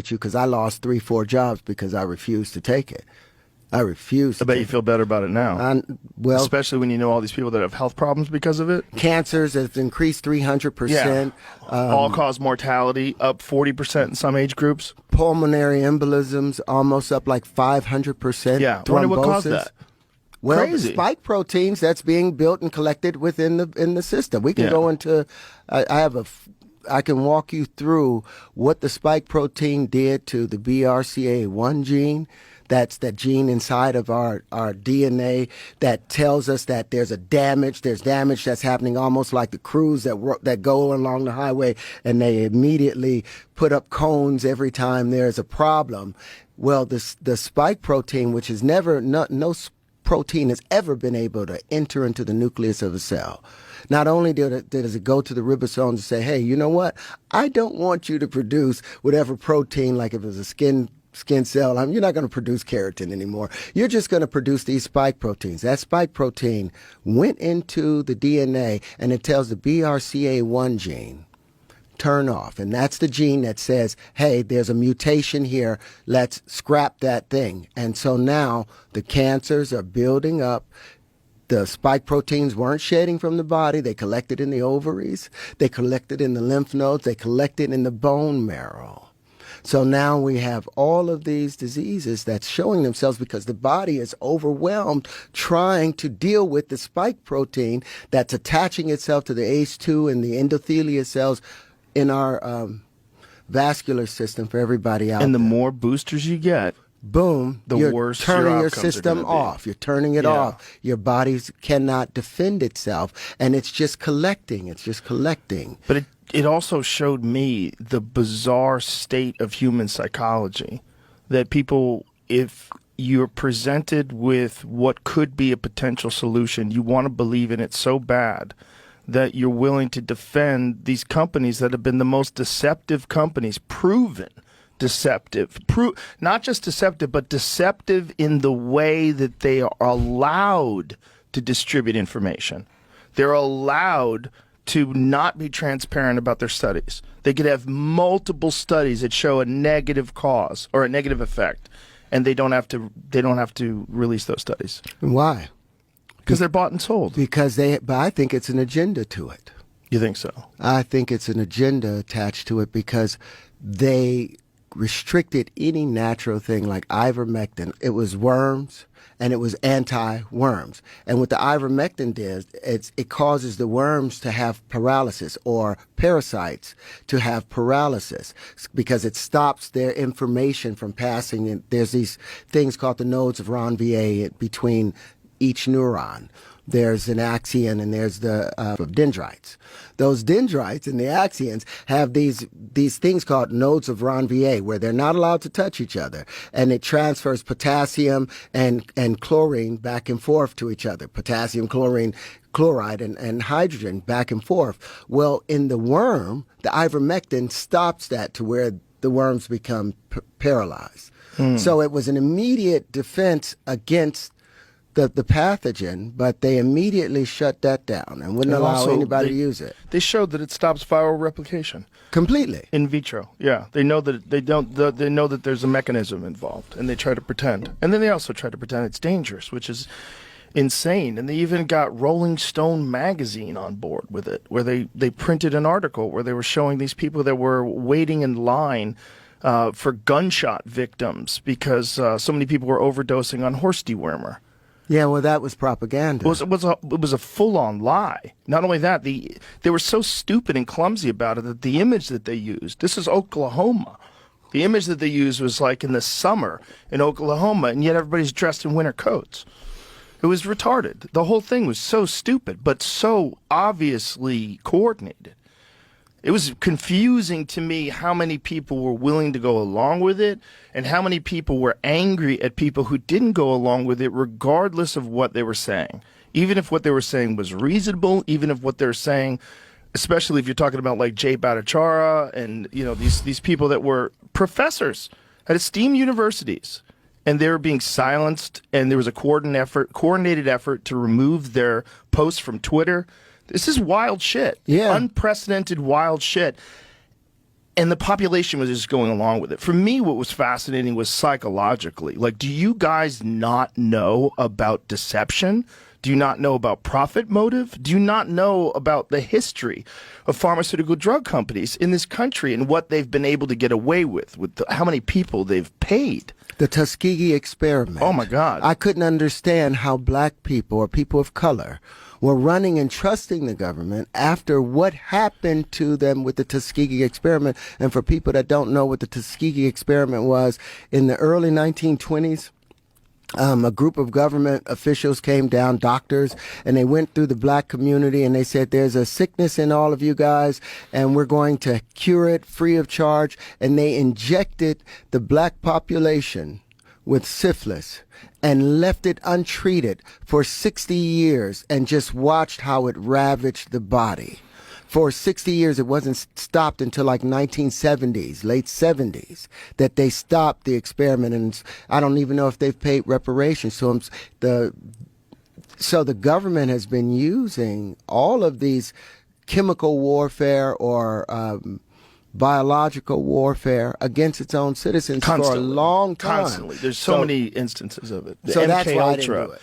with you because I lost 3-4 jobs because I refused to take it. I refused. I bet you feel better about it now. Well, especially when you know all these people that have health problems because of it. Cancers have increased 300%. Yeah. All-cause mortality up 40% in some age groups. Pulmonary embolisms almost up like 500%. Yeah. I wonder what caused that. Well, Crazy. the spike proteins that's being built and collected within the system. We can go into. I can walk you through what the spike protein did to the BRCA1 gene. That's that gene inside of our DNA that tells us that there's damage that's happening, almost like the crews that go along the highway and they immediately put up cones every time there's a problem. Well, the spike protein, which is no protein has ever been able to enter into the nucleus of a cell. Not only does it go to the ribosomes and say, hey, you know what? I don't want you to produce whatever protein, like if it was a skin cell, you're not going to produce keratin anymore. You're just going to produce these spike proteins. That spike protein went into the DNA and it tells the BRCA1 gene, turn off. And that's the gene that says, hey, there's a mutation here. Let's scrap that thing. And so now the cancers are building up. The spike proteins weren't shedding from the body. They collected in the ovaries. They collected in the lymph nodes. They collected in the bone marrow. So now we have all of these diseases that's showing themselves because the body is overwhelmed trying to deal with the spike protein that's attaching itself to the ACE2 and the endothelial cells in our vascular system for everybody out there. And the more boosters you get, boom, the worse turning your system off. You're turning it off. Your body cannot defend itself, and it's just collecting. It's just collecting. But it also showed me the bizarre state of human psychology, that people, if you're presented with what could be a potential solution, you want to believe in it so bad that you're willing to defend these companies that have been the most deceptive companies, proven deceptive, not just deceptive, but deceptive in the way that they are allowed to distribute information. They're allowed to not be transparent about their studies. They could have multiple studies that show a negative cause or a negative effect, and they don't have to release those studies. Why? Because they're bought and sold. But I think it's an agenda to it. You think so? I think it's an agenda attached to it because they restricted any natural thing like ivermectin. It was worms and it was anti-worms. And what the ivermectin does, it causes the worms to have paralysis, or parasites to have paralysis, because it stops their information from passing. And there's these things called the nodes of Ranvier between each neuron. There's an axion and there's the dendrites. Those dendrites and the axions have these things called nodes of Ranvier, where they're not allowed to touch each other, and it transfers potassium and chlorine back and forth to each other. Potassium, chlorine, chloride, and hydrogen back and forth. Well, in the worm, the ivermectin stops that to where the worms become paralyzed. So it was an immediate defense against the pathogen, but they immediately shut that down and wouldn't allow anybody to use it. They showed that it stops viral replication completely in vitro. Yeah, they know that they know that there's a mechanism involved, and they try to pretend. And then they also try to pretend it's dangerous, which is insane. And they even got Rolling Stone magazine on board with it, where they printed an article where they were showing these people that were waiting in line for gunshot victims because so many people were overdosing on horse dewormer. Yeah, well, that was propaganda. It was a full-on lie. Not only that, they were so stupid and clumsy about it that the image that they used, this is Oklahoma. The image that they used was like in the summer in Oklahoma, and yet everybody's dressed in winter coats. It was retarded. The whole thing was so stupid, but so obviously coordinated. It was confusing to me how many people were willing to go along with it and how many people were angry at people who didn't go along with it regardless of what they were saying. Even if what they were saying was reasonable, even if what they're saying, especially if you're talking about like Jay Bhattacharya and these people that were professors at esteemed universities, and they were being silenced, and there was a coordinated effort to remove their posts from Twitter. This is wild shit. Yeah. Unprecedented wild shit. and the population was just going along with it. For me, what was fascinating was psychologically. Like, do you guys not know about deception? Do you not know about profit motive? Do you not know about the history of pharmaceutical drug companies in this country and what they've been able to get away with how many people they've paid? The Tuskegee experiment. Oh, my God. I couldn't understand how black people or people of color were running and trusting the government after what happened to them with the Tuskegee experiment. And for people that don't know what the Tuskegee experiment was, in the early 1920s, a group of government officials came down, doctors, and they went through the black community and they said, there's a sickness in all of you guys and we're going to cure it free of charge. And they injected the black population with syphilis and left it untreated for 60 years and just watched how it ravaged the body. For 60 years, it wasn't stopped until like 1970s, late 70s, that they stopped the experiment. And I don't even know if they've paid reparations. So the government has been using all of these chemical warfare or biological warfare against its own citizens for a long time. Constantly. There's so many instances of it. The So MK that's why I didn't Ultra. do it.